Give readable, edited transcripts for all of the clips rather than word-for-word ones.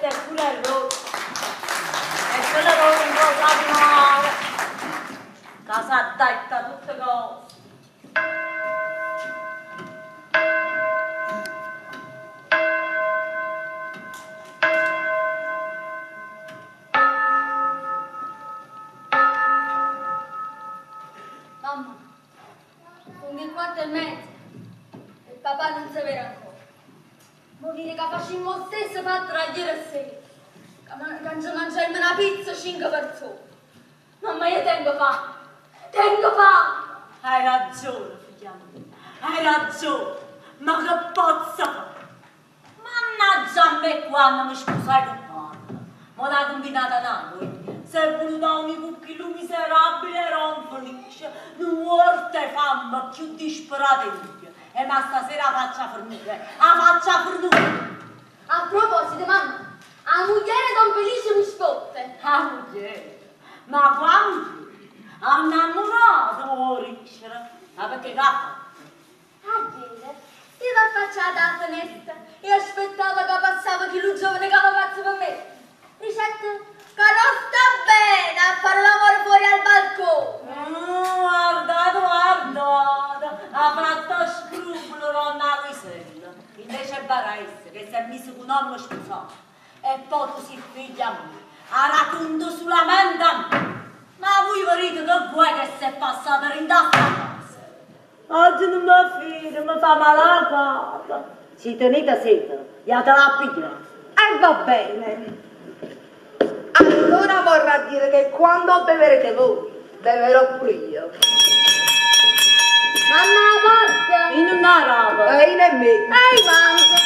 questo è pure il rosso. E quello rosa di mare. Casa detta tutte cose. Mamma, con che quarto e mezzo? E papà non sapeva ancora. Ma dire che facciamo stesso fatto tra ieri e sera. Che ci mangiamo una pizza 5 persone. Mamma, io tengo fame. Tengo fame. Hai ragione, figlia mia. Hai ragione. Ma che posso fare? Mannaggia a me quando mi scusai con mamma. Ma l'ha combinata Napoli. Se è voluta un cucchino miserabile era un felice. Non vuole fame più disperata mia. E ma stasera faccia fornire. La faccia fornire. A proposito, mamma, a moglie Don Felice mi scotte. La moglie? Ma quando? Ha innamorato Richard. Ma perché cazzo? Ieri, io mi affacciata a finestra e aspettavo che passava chi lui giovane che aveva fatto per me. Ricetta che non sta bene a fare l'amore fuori al balcone. Guardate. Ha fatto scrupolo non ha risella. Invece Baresse che si è messo con un uomo sposato. E poi tu si figlia mia. Ha racconto solamente a me. Ma voi vedete che vuoi che si è passata in da casa? Oggi non mi fido, mi fa male la casa. Si tenete sera, io te la piglio. E va bene. Allora vorrà dire che quando beverete voi, beverò pure io. Mamma, la porta! In una roba. E nemmeno. Ehi, mamma!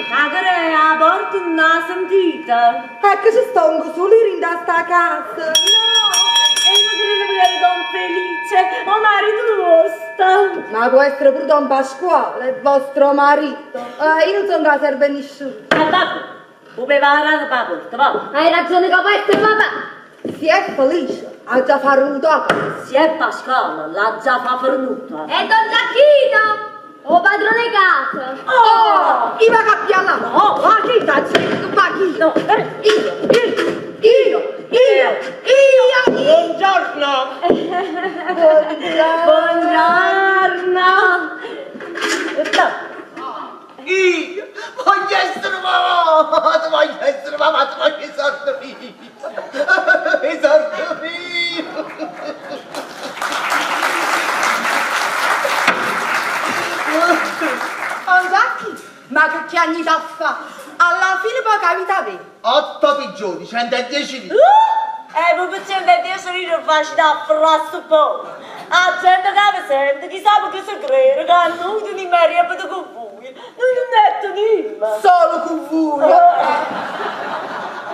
Ma che la porta non l'ha sentita? Ecco, ci sto solo in sta casa. E non credo che eri Don Felice, o marito vostro. Ma può essere pure Don Pasquale, il vostro marito. Io non sono che serve nessuno. Ma papà, puoi parlare per la porta, va? Hai ragione che può essere papà! Si è felice, ha già farnuto a casa. Si è Pasquale, l'ha già fornuta. E Don Giacchino! O padrone casa! Oh! Io vado a piallare! Oh! Ma chi sta dicendo? Ma chi? No, Io! Buongiorno! buongiorno. Io voglio essere mamma! Voglio essere mamma! Voglio i sordi mio! I sordi mio! Anzacchi, ma che anni da fa? Alla fine poi capita a me. 8 pigioni, 110 lire. Ma per 110 lire facile a frasto po'. A gente che mi sente, chissà che si crede, che non ti merita per con voi. Non è niente. Solo con voi.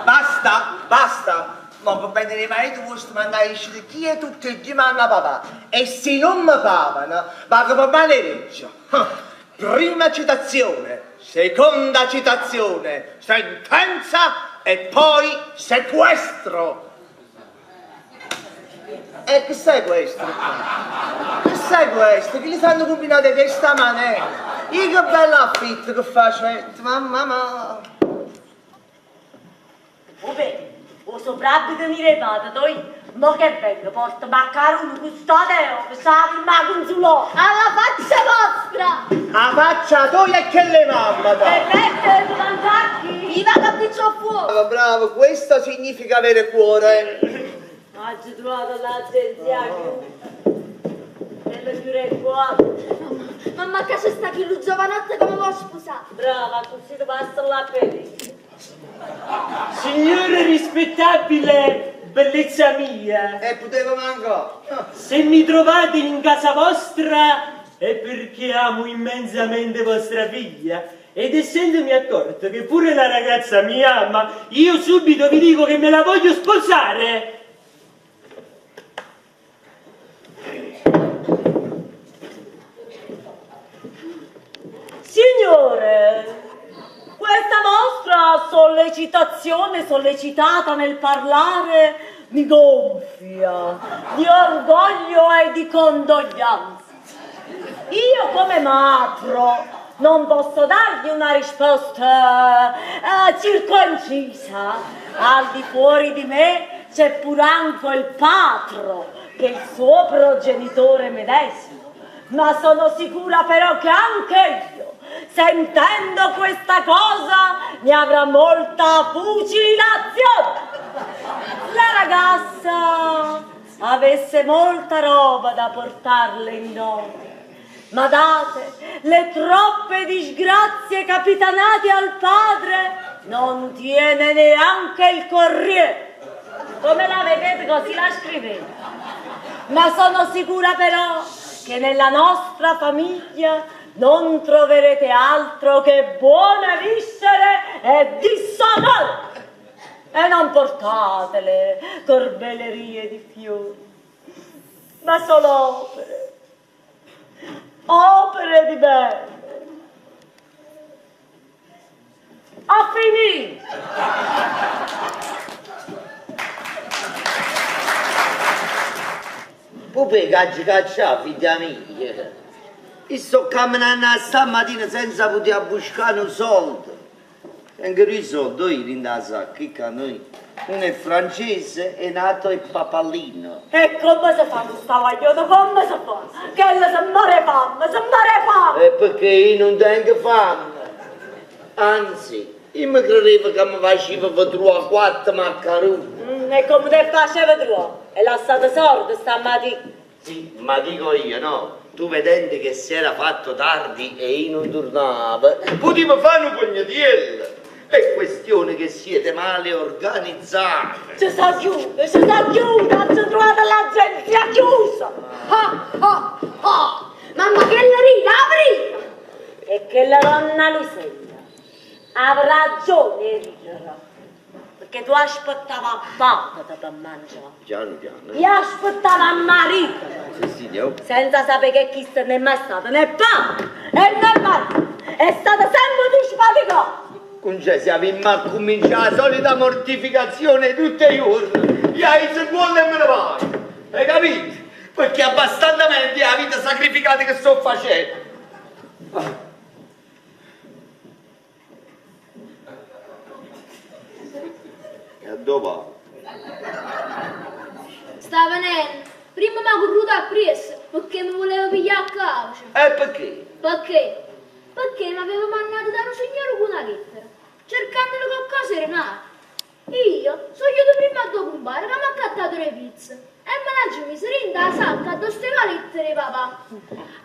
Basta! Ma per bene il marito vostro mandare a uscire chi è tutti e due manna papà. E se non mi pagano, vado per male reggio. Prima citazione, seconda citazione, sentenza e poi sequestro. E che sai questo? Che sai questo? Che li fanno combinare questa maniera? Io che bello affitto che faccio, mamma. Vabbè, o sopravvivere mi repata, toi. Ma che vengo, porta maccarone custode, che sa il magonzulo. Alla faccia vostra! La faccia tua e che le mamma da. Permette di mangiarti. Viva che piccio fuoco! Bravo, questo significa avere cuore. Oggi trovato l'agenzia nelle chiure qua. Mamma, a casa sta chi lui giovanotte come vuoi sposare? Brava, così ti passa la pelle. Signore rispettabile, bellezza mia, E potevo mancare. se mi trovate in casa vostra è perché amo immensamente vostra figlia ed essendomi accorto che pure la ragazza mi ama, io subito vi dico che me la voglio sposare. Signore, questa vostra sollecitazione sollecitata nel parlare mi gonfia di orgoglio e di condoglianza. Io come m'apro non posso dargli una risposta circoncisa. Al di fuori di me c'è pure anche il patro, che è il suo progenitore medesimo. Ma sono sicura però che anche io, sentendo questa cosa, ne avrà molta fucilazione. La ragazza avesse molta roba da portarle in nome, ma date le troppe disgrazie capitanate al padre, non tiene neanche il corriere. Come la vedete così la scrivete. Ma sono sicura però che nella nostra famiglia non troverete altro che buone viscere e dissonore. E non portatele corbellerie di fiori, ma solo opere di bene. Ho finito! Poi caccia, figlia mia. Io sto camminando stamattina senza poter buscare un soldo. Anche i soldi, io in casa, che noi. Uno è francese e nato è papallino. E come si fa questa vagliata? Come si fa? Che se muore fame, E perché io non tengo fame. Anzi, io mi credevo che mi faceva per 3 o 4 maccheroni. E come te faceva tu? E la stata sorda stamattina. Sì, ma dico io, no? Tu vedendo che si era fatto tardi e io non tornavo, potevo fare un pugnatiello. È questione che siete male organizzati. Ci sta chiusa, ci trovate l'agenzia chiusa. Mamma che la rida, apri! E che la donna Luisella avrà ragione a ridere, perché tu aspettavi a papà per mangiare. Piano piano. Io aspettavo a marito, Sì, signor. senza sapere che chi se ne è mai stato, né papà e né marito. È stata sempre dispaticato. Siamo a cominciare la solita mortificazione tutti i giorni. Io hai secondo e me ne vai. Hai capito? Perché è abbastanza meglio la vita sacrificata che sto facendo. E a dove? Sta venendo. Prima mi ha corruto a presso perché mi voleva pigliare a calcio. E perché? Perché? Perché mi aveva mandato da un signore con una lettera, cercandolo qualcosa era nato. Io sono io prima a compare che mi ha accattato le pizze e me la ci mise in da sacca dove stava la lettera di papà.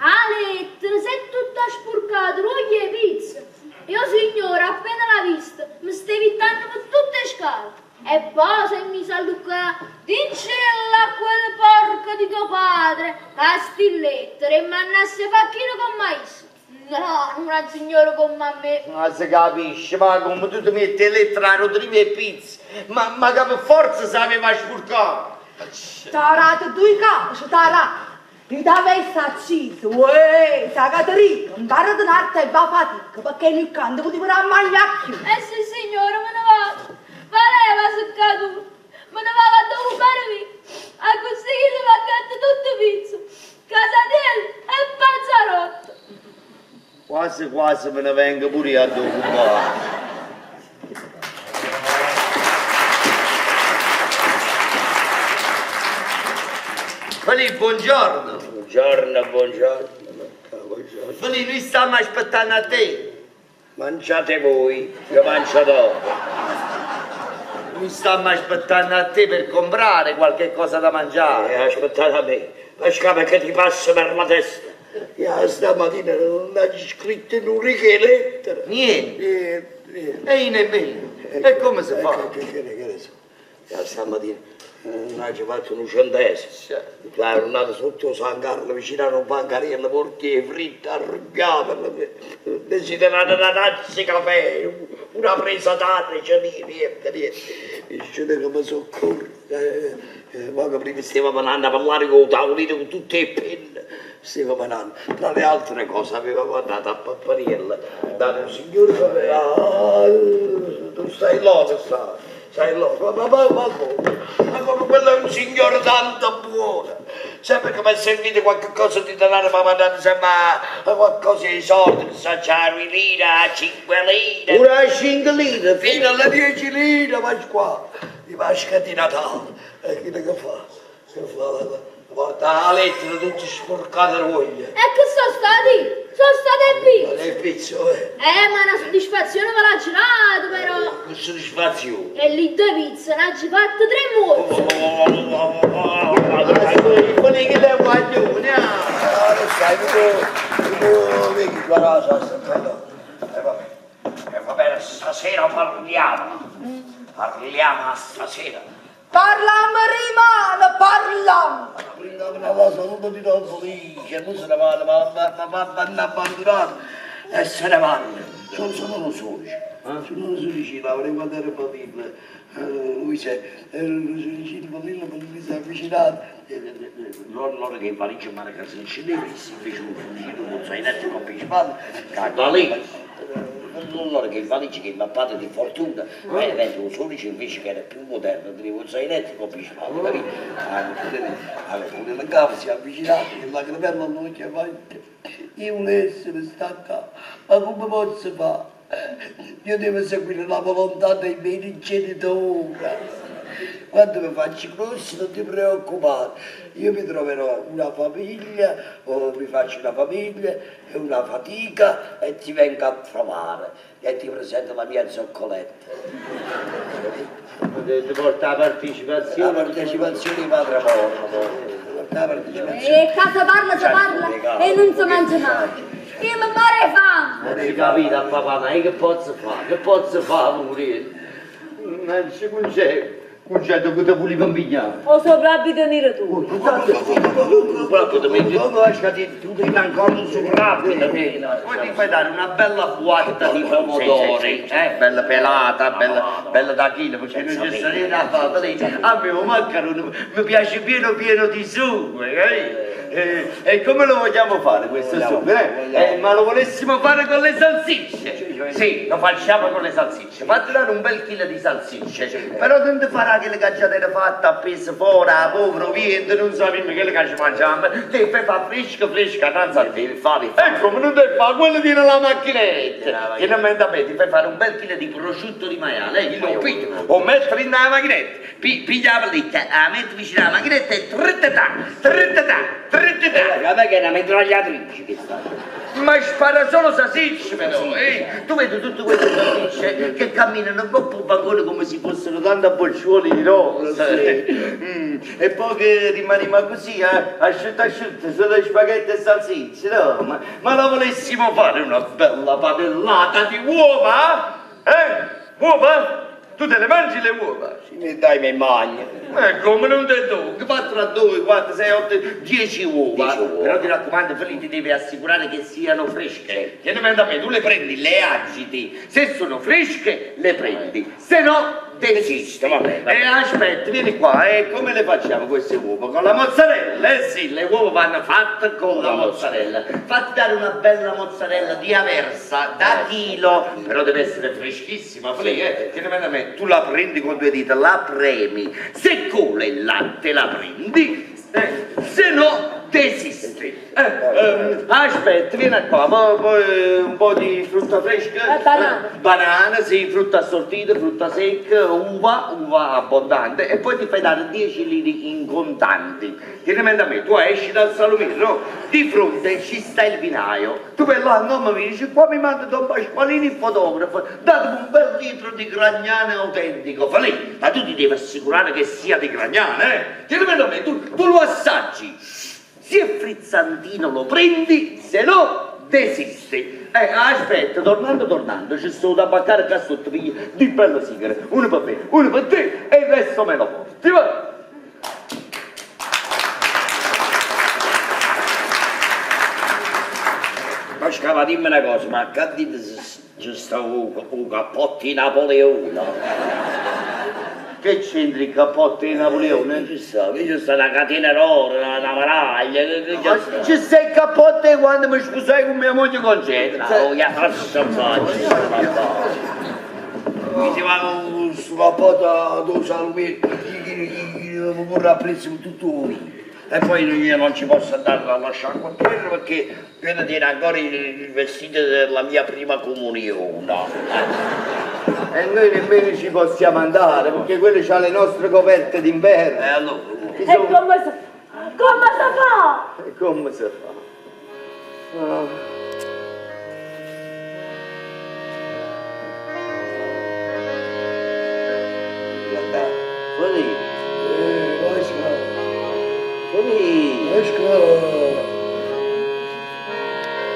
La lettera si è tutta sporcata, roglie e pizze. Io signore appena l'ha vista mi stai vittando per tutte le scale. E poi se mi sa Luca, dicella a quel porco di tuo padre, a sti lettere e mannasse facchino con mais. No, non ha signore come a me. Ma si capisce, ma come tu ti metti le lettere a rotrive e pizze, ma che per forza si aveva spurcato. Tarate due cose, tarate. Ti avessi acceso, uè, sa Caterina, impara di arte e va fatica, perché il canto poteva mangiare più. Sì signore, me ne vado. Valeva se caduto. Me ne vado a occupare via. A così che mi accatta tutto pizzo. Casatello e Panzarotto. Quasi me ne vengo pure io a occupare. Felipe, buongiorno. Buongiorno. Felipe, noi stiamo aspettando a te. Mangiate voi, io mangio dopo. Noi stiamo aspettando a te per comprare qualche cosa da mangiare. Aspettate a me, lasciamo che ti passa per la testa. Io stamattina non ho scritto in un righe lettera. Niente. E io nemmeno. E come si fa? Che ne so. Io stamattina non ho fatto un centesimo. Ero andato sotto San Carlo, vicino a un bancarello, portiere fritta, arrugata, desiderato una tazza di caffè, una presa d'acqua, niente. Dice che mi soccorre. Poco prima stavamo andando a parlare con il tavolino con tutte le penne. Stavamo andando, tra le altre cose, avevamo andato a Pappariella da un signore che aveva... tu stai là che stai là, ma come quello è un signore tanto buono. sempre che mi è servito qualche cosa di denaro per mandare sempre qualcosa di soldi, so c'è a lira, a 5 lire. Pure a 5 lire, Fino alle 10 lire, ma qua, i masca di Natale. E chi che fa? Che fa? Porta la lettera tutti sporcati a voglia. E che sono stati? Sono state pizze. Ma le pizze, Ma una soddisfazione me l'ha girato, però. che soddisfazione. E lì due pizze, ne ha fatte 3 mozze. quelli che le guaglione, Lo sai, tu vedi la rosa, va bene, stasera parliamo. Parliamo stasera. Parliamo rimane, parliamo. Una cosa non ti do felice, non se ne vanno, ma vanno abbandonati e se ne vanno. Sono lo soli. Sono lo soli, la vorrei guardare la Bibbia. Lui c'è, la Bibbia mi si è avvicinato. Loro che in valigia mi hanno casa in cinese, si fece un fucile, un zainetto con pispato, cagò lì. Loro che il valigia che mi ha fatto di fortuna, ma diventa un solice invece che era più moderno, tenevo un zainetto con pispato, capito? Pure la cava si è avvicinata, e la gravella non chiamava. Io volevo essere stata, ma come posso fare? Io devo seguire la volontà dei miei genitori. Quando mi faccio grosso non ti preoccupare, io mi troverò una famiglia, o mi faccio una famiglia e una fatica e ti vengo a trovare e ti presento la mia zoccoletta. ti porta la partecipazione. La partecipazione di patrimonio. La partecipazione. E casa parla, si parla e non si mangia mai. Io mi pare fame. Non si capita papà, ma io che posso fare? Che posso fare, morire? Non c'è concetto che ti vuoi bambignare. O sopravvivere tu. Proprio tu devi ancora un sopravvivere. Poi ti fai dare una bella buatta di pomodori, bella pelata, bella da chilo, perché non c'è salita a fare. A me un maccherone mi piace pieno di sugo, e come lo vogliamo fare questo sugo? Ma lo volessimo fare con le salsicce? Sì, lo facciamo con le salsicce. Fatti dare un bel chilo di salsicce, però non ti farà che le cacciatere fatte appese fuori, a povero vento, non sappiamo che le cacce mangiamo. Te fai fa fresca, non devi fare. Ecco, ma non devi fare, quello tiene la macchinetta. Che non mente a me, ti fai fare un bel chilo di prosciutto di maiale, lo pigli, o mettere in la macchinetta, piglia la palletta, la metti vicino alla macchinetta e trittata. Vabbè che è una mitragliatrice che sta. Ma spara solo salsicce però, Tu vedi tutte queste salsicce che camminano un po' vagone come se fossero tanti bolciuoli di rosa. E poi che rimaniamo così, asciutta, solo spaghetti e salsicce, no? Ma la volessimo fare una bella padellata di uova? Uova? Tu te le mangi le uova? Sì, mi dai me magna. Come non te do? 4 a 2, 4, 6, 8, 10 uova. Però ti raccomando, Feli, ti devi assicurare che siano fresche. Tieni da me, tu le prendi, le agiti. Se sono fresche, le prendi. Se no, desisti. Va bene. E aspetta, vieni qua. E come le facciamo queste uova? Con la mozzarella? Sì, le uova vanno fatte con la mozzarella. Fatti dare una bella mozzarella di Aversa, da chilo. Però deve essere freschissima, Feli, Tieni da me. Tu la prendi con 2 dita, la premi, se cola il latte la prendi, se no desisti. Aspetta, vieni qua, poi un po' di frutta fresca. Banana, sì, frutta assortita, frutta secca, uva abbondante e poi ti fai dare 10 lire in contanti. Tieni da me, tu esci dal salomino, no? Di fronte ci sta il vinaio. Tu vai là, non mi dici, qua mi manda Don Pasqualini il fotografo, datemi un bel litro di Gragnane autentico. Fa lì, ma tu ti devi assicurare che sia di Gragnane, Tieni da me, tu lo assaggi. Se è frizzantino lo prendi, se no desisti. Aspetta, tornando, ci sto da baccare qua sotto di bella sigara. Uno per me, uno per te e il resto me lo porti, va? Ma scava, dimmi una cosa, ma che dite ci sta un cappotto di Napoleone? Che c'entri il cappotto di Napoleone? Ci sta una catena d'oro, una maraglia. Ci sei il cappotto quando mi sposai con mia moglie Concetta? No, io faccio Mi si va sulla porta dove salve, mi vorrà preso tutto. E poi io non ci posso andare a lasciare con te perché quello tiene ancora il vestito della mia prima comunione. E noi nemmeno ci possiamo andare perché quello c'ha le nostre coperte d'inverno. E allora? E come si fa? E come si fa? Ah. Guarda, fuori.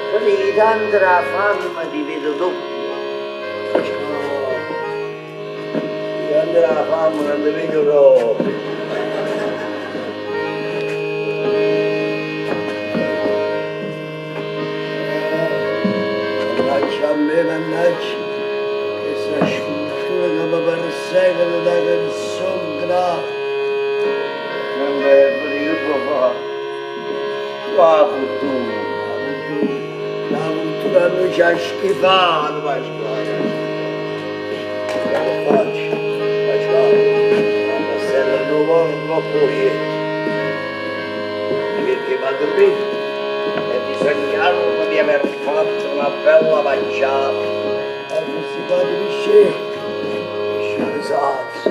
Fuori, tanto la fame ti vedo doppio. Quando la fame non ti vedo proprio. Mannaggia a me, mannaggia, questa scultura che mi perseguita da canzone grave. Non è che può fare? La cultura a noi ci ha schifato, Pasquale. Che faccio? Pasquale, se non vuole poi perché va a dormire e disegnarlo di aver fatto una bella mangiata. E non si fa di esatto.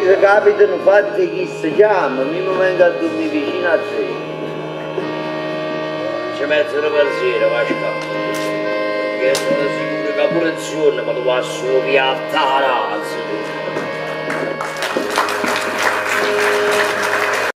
Se capitano fatti chi si chiama, mi venga a dormire vicino a te. Ci mettono per sera, Pasquale, perché sono sicuro che pure il sonno mi lo va solo via a tarazzo.